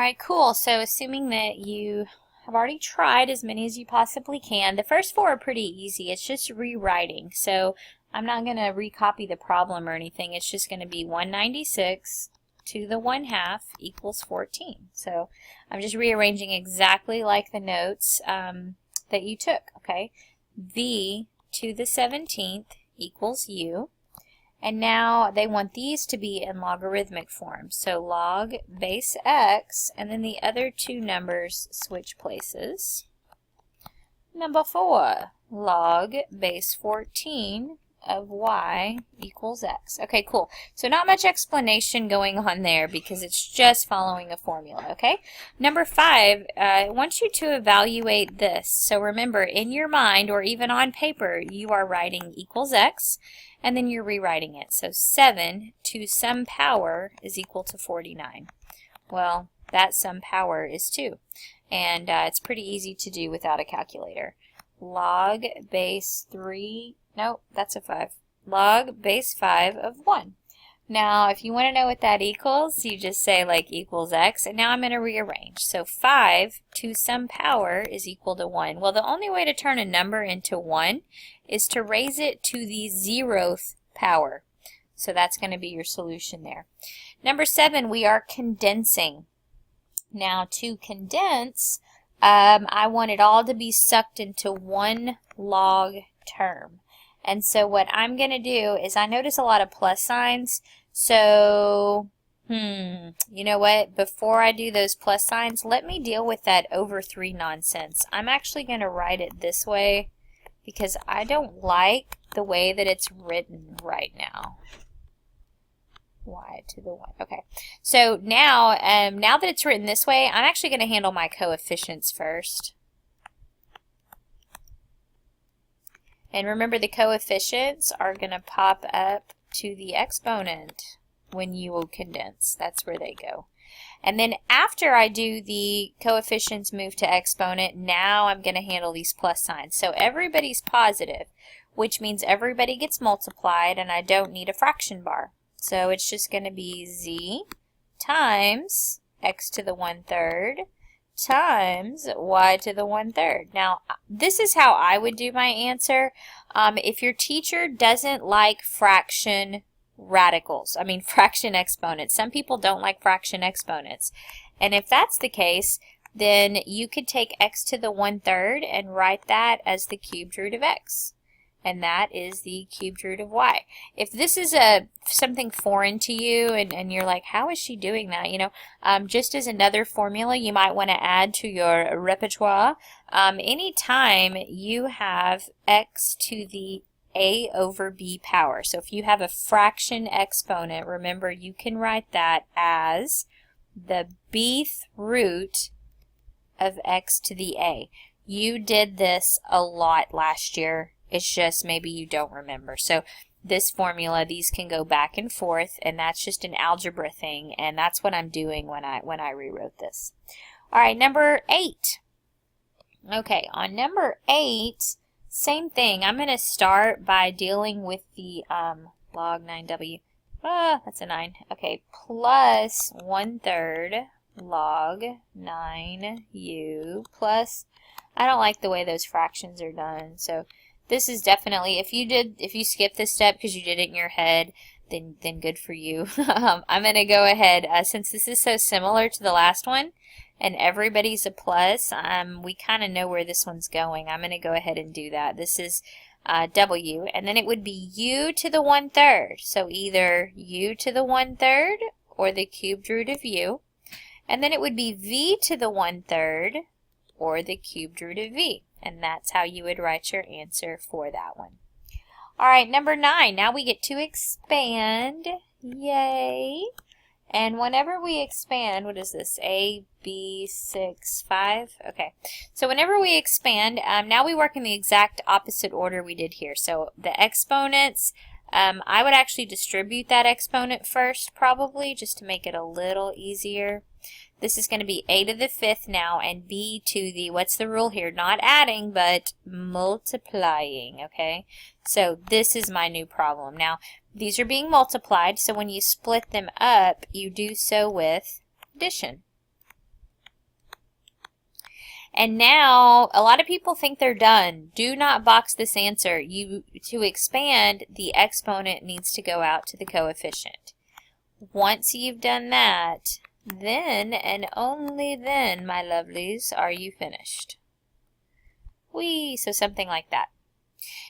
right, cool. So assuming that you have already tried as many as you possibly can, the first four are pretty easy. It's just rewriting. So I'm not going to recopy the problem or anything. It's just going to be 196 to the 1/2 equals 14. So I'm just rearranging exactly like the notes that you took, okay? V to the 17th equals U. And now they want these to be in logarithmic form. So log base x, and then the other two numbers switch places. Number 4, log base 14 of y equals x. Okay, cool. So not much explanation going on there because it's just following a formula, okay? Number 5, I want you to evaluate this. So remember, in your mind or even on paper, you are writing equals x, and then you're rewriting it. So 7 to some power is equal to 49. Well, that some power is 2. And it's pretty easy to do without a calculator. Log base 3, no, that's a 5. Log base 5 of 1. Now, if you want to know what that equals, you just say like equals x, and now I'm going to rearrange. So 5 to some power is equal to 1. Well, the only way to turn a number into 1 is to raise it to the 0th power. So that's going to be your solution there. Number 7, we are condensing. Now, to condense, I want it all to be sucked into one log term. And so what I'm going to do is I notice a lot of plus signs. So, you know what? Before I do those plus signs, let me deal with that over 3 nonsense. I'm actually going to write it this way because I don't like the way that it's written right now. Y to the 1. Okay. So now, now that it's written this way, I'm actually going to handle my coefficients first. And remember, the coefficients are going to pop up to the exponent when you will condense. That's where they go. And then after I do the coefficients move to exponent, now I'm going to handle these plus signs. So everybody's positive, which means everybody gets multiplied, and I don't need a fraction bar. So it's just going to be z times x to the 1/3 times y to the 1/3. Now, this is how I would do my answer. If your teacher doesn't like fraction radicals, fraction exponents. Some people don't like fraction exponents. And if that's the case, then you could take x to the 1/3 and write that as the cubed root of x. And that is the cubed root of y. If this is something foreign to you and you're like, how is she doing that? You know, just as another formula you might want to add to your repertoire, anytime you have x to the a over b power. So if you have a fraction exponent, remember you can write that as the bth root of x to the a. You did this a lot last year. It's just maybe you don't remember. So this formula, these can go back and forth, and that's just an algebra thing, and that's what I'm doing when I rewrote this. All right, number 8. Okay, on number 8, same thing. I'm going to start by dealing with the log 9w. That's a 9. Okay, plus 1/3 log 9u plus, I don't like the way those fractions are done, so this is definitely, if you skip this step because you did it in your head, then good for you. I'm going to go ahead, since this is so similar to the last one, and everybody's a plus, we kind of know where this one's going. I'm going to go ahead and do that. This is w, and then it would be u to the 1/3. So either u to the 1/3 or the cubed root of u. And then it would be v to the 1/3 or the cubed root of v. And that's how you would write your answer for that one. All right, number 9. Now we get to expand. Yay. And whenever we expand, what is this? A, B, 6, 5? Okay. So whenever we expand, now we work in the exact opposite order we did here. So the exponents, I would actually distribute that exponent first, probably, just to make it a little easier. This is going to be a to the 5th now, and b to the, what's the rule here? Not adding, but multiplying, okay? So this is my new problem. Now, these are being multiplied, so when you split them up, you do so with addition. And now, a lot of people think they're done. Do not box this answer. To expand, the exponent needs to go out to the coefficient. Once you've done that, then and only then, my lovelies, are you finished. Whee! So something like that.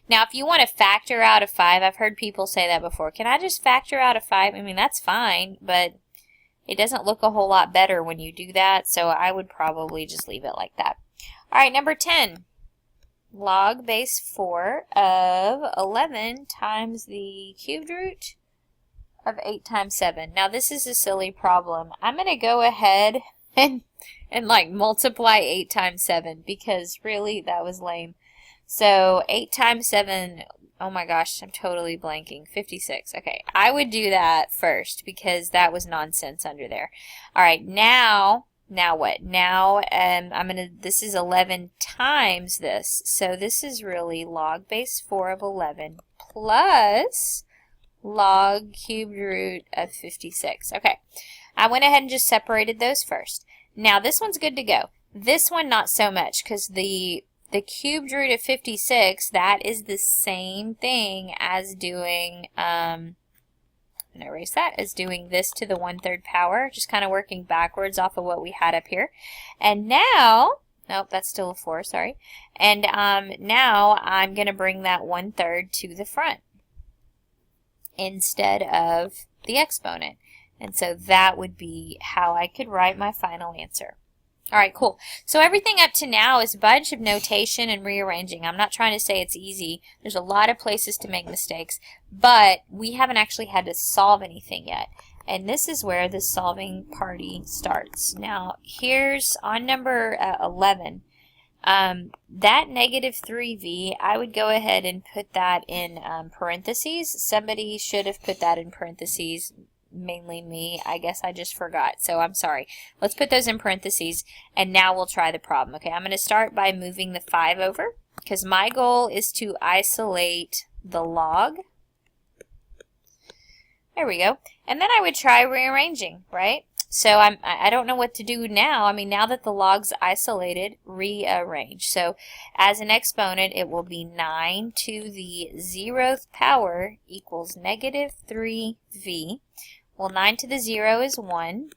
Now, if you want to factor out a 5, I've heard people say that before. Can I just factor out a 5? I mean, that's fine, but it doesn't look a whole lot better when you do that, so I would probably just leave it like that. All right, number 10. Log base 4 of 11 times the cubed root of 8 times 7. Now, this is a silly problem. I'm going to go ahead and like multiply 8 times 7 because really that was lame. So 8 times 7, oh my gosh, I'm totally blanking. 56. Okay, I would do that first because that was nonsense under there. All right, now what? Now this is 11 times this. So this is really log base 4 of 11 plus log cubed root of 56. Okay, I went ahead and just separated those first. Now this one's good to go. This one not so much because the cubed root of 56, that is the same thing as doing, I'm going to erase that, as doing this to the 1/3 power, just kind of working backwards off of what we had up here. And now, nope, that's still a 4, sorry. And now I'm going to bring that 1/3 to the front instead of the exponent. And so that would be how I could write my final answer. All right, cool. So everything up to now is a bunch of notation and rearranging. I'm not trying to say it's easy. There's a lot of places to make mistakes, but we haven't actually had to solve anything yet. And this is where the solving party starts. Now, here's on number 11. That negative 3v, I would go ahead and put that in parentheses. Somebody should have put that in parentheses. Mainly me. I guess I just forgot, so I'm sorry. Let's put those in parentheses, and now we'll try the problem. Okay, I'm going to start by moving the 5 over, because my goal is to isolate the log. There we go. And then I would try rearranging, right? So I don't know what to do now. I mean, now that the log's isolated, rearrange. So as an exponent, it will be 9 to the 0th power equals negative 3v. Well, 9 to the 0 is 1.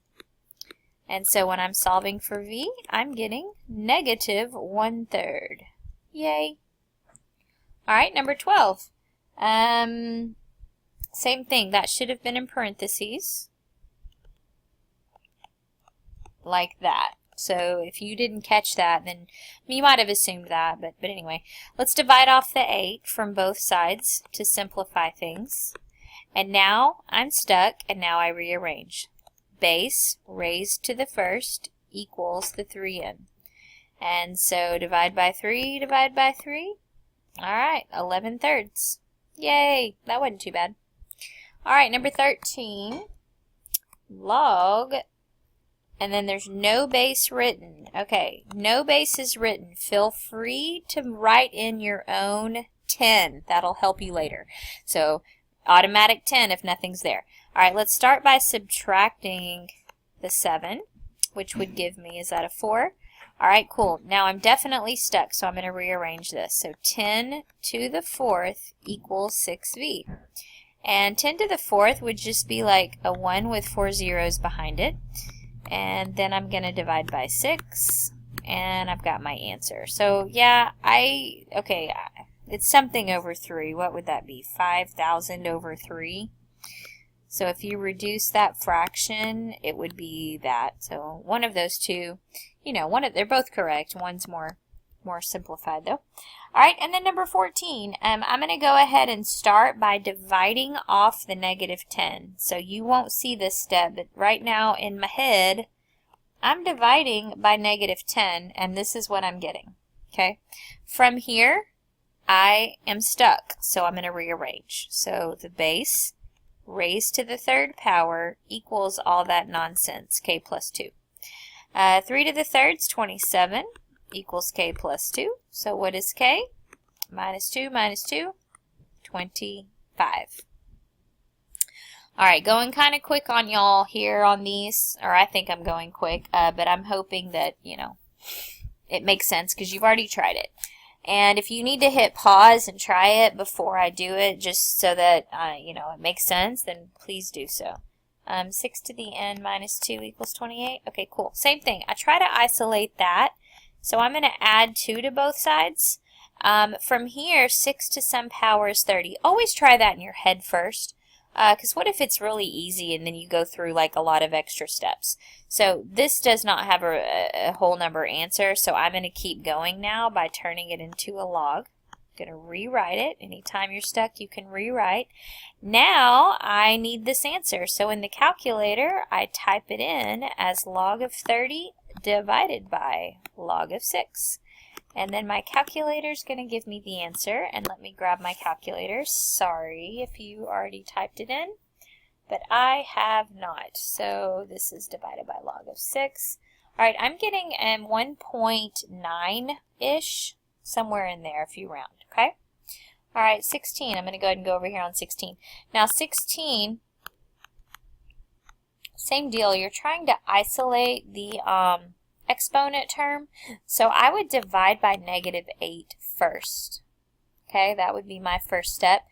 And so when I'm solving for v, I'm getting negative 1/3. Yay. All right, number 12. Same thing. That should have been in parentheses. Like that. So if you didn't catch that, then you might have assumed that. But anyway, let's divide off the 8 from both sides to simplify things. And now I'm stuck, and now I rearrange. Base raised to the first equals the 3n. And so divide by 3, divide by 3. All right, 11/3. Yay, that wasn't too bad. All right, number 13, log, and then there's no base written. Okay, no base is written. Feel free to write in your own 10. That'll help you later. So automatic 10 if nothing's there. All right, let's start by subtracting the 7, which would give me, is that a 4? All right, cool. Now I'm definitely stuck, so I'm going to rearrange this. So 10 to the 4th equals 6v. And 10 to the 4th would just be like a 1 with 4 zeros behind it. And then I'm going to divide by 6, and I've got my answer. So yeah, okay, it's something over 3. What would that be? 5,000 over 3. So if you reduce that fraction, it would be that. So one of those two, you know, they're both correct. One's more simplified though. All right, and then number 14, I'm going to go ahead and start by dividing off the negative 10. So you won't see this step, but right now in my head, I'm dividing by negative 10, and this is what I'm getting. Okay, from here, I am stuck, so I'm going to rearrange. So the base raised to the 3rd power equals all that nonsense, k plus 2. 3 to the 3rd is 27 equals k plus 2. So what is k? Minus 2 minus 2, 25. All right, going kind of quick on y'all here on these, or I think I'm going quick, but I'm hoping that, you know, it makes sense because you've already tried it. And if you need to hit pause and try it before I do it, just so that, you know, it makes sense, then please do so. 6 to the n minus 2 equals 28. Okay, cool. Same thing. I try to isolate that. So I'm going to add 2 to both sides. From here, 6 to some power is 30. Always try that in your head first. Because what if it's really easy and then you go through like a lot of extra steps? So this does not have a whole number answer, so I'm going to keep going now by turning it into a log. I'm going to rewrite it. Anytime you're stuck, you can rewrite. Now I need this answer. So in the calculator, I type it in as log of 30 divided by log of 6. And then my calculator is going to give me the answer. And let me grab my calculator. Sorry if you already typed it in, but I have not. So this is divided by log of 6. All right, I'm getting 1.9-ish, somewhere in there if you round, okay? All right, 16. I'm going to go ahead and go over here on 16. Now 16, same deal. You're trying to isolate the exponent term, so I would divide by -8 first. Okay, that would be my first step.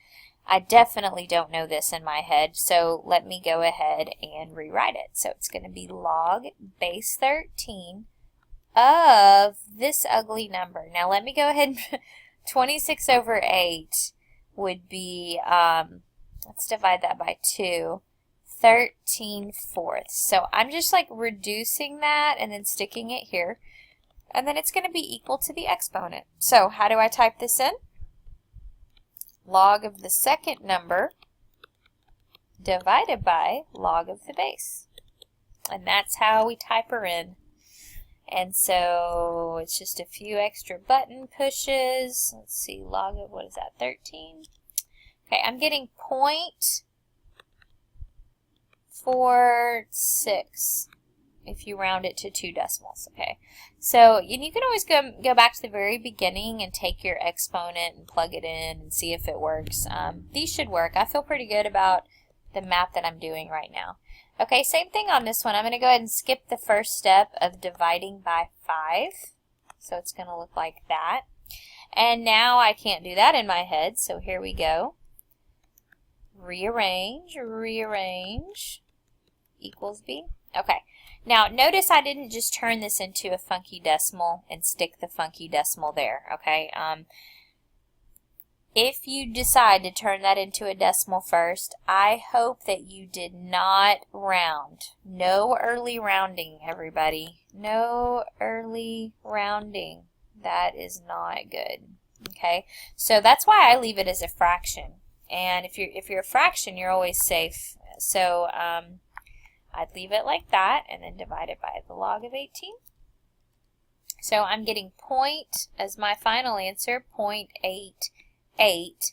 I definitely don't know this in my head, so let me go ahead and rewrite it. So it's going to be log base 13 of this ugly number. Now let me go ahead and 26 over 8 would be, let's divide that by 2. 13/4. So I'm just like reducing that and then sticking it here. And then it's going to be equal to the exponent. So how do I type this in? Log of the second number divided by log of the base. And that's how we type her in. And so it's just a few extra button pushes. Let's see, log of, what is that, 13? Okay, I'm getting 0.46 if you round it to 2 decimals, okay? So you can always go back to the very beginning and take your exponent and plug it in and see if it works. These should work. I feel pretty good about the math that I'm doing right now. Okay, same thing on this one. I'm going to go ahead and skip the first step of dividing by 5. So it's going to look like that. And now I can't do that in my head, so here we go. Rearrange, rearrange, equals B. Okay, now notice I didn't just turn this into a funky decimal and stick the funky decimal there, okay? If you decide to turn that into a decimal first, I hope that you did not round. No early rounding, everybody. No early rounding. That is not good, okay? So that's why I leave it as a fraction. And if you're a fraction, you're always safe. So I'd leave it like that and then divide it by the log of 18. So I'm getting point as my final answer, 0.88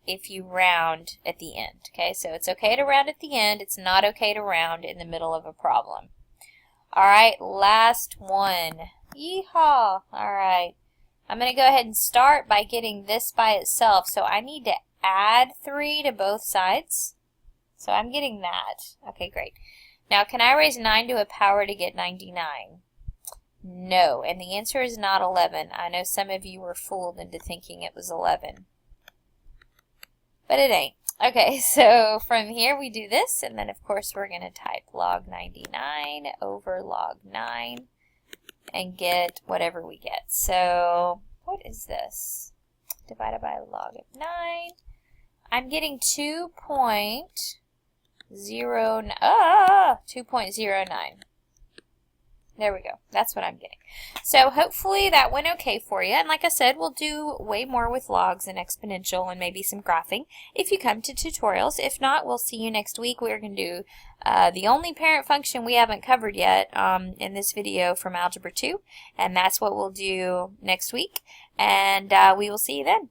if you round at the end. Okay, so it's okay to round at the end. It's not okay to round in the middle of a problem. All right, last one. Yeehaw! All right, I'm going to go ahead and start by getting this by itself. So I need to add 3 to both sides. So I'm getting that. Okay, great. Now, can I raise 9 to a power to get 99? No, and the answer is not 11. I know some of you were fooled into thinking it was 11. But it ain't. Okay, so from here we do this, and then of course we're going to type log 99 over log 9 and get whatever we get. So, what is this? Divided by log of 9. I'm getting 2.09. There we go. That's what I'm getting. So hopefully that went okay for you. And like I said, we'll do way more with logs and exponential and maybe some graphing if you come to tutorials. If not, we'll see you next week. We're going to do the only parent function we haven't covered yet in this video from Algebra 2. And that's what we'll do next week. And we will see you then.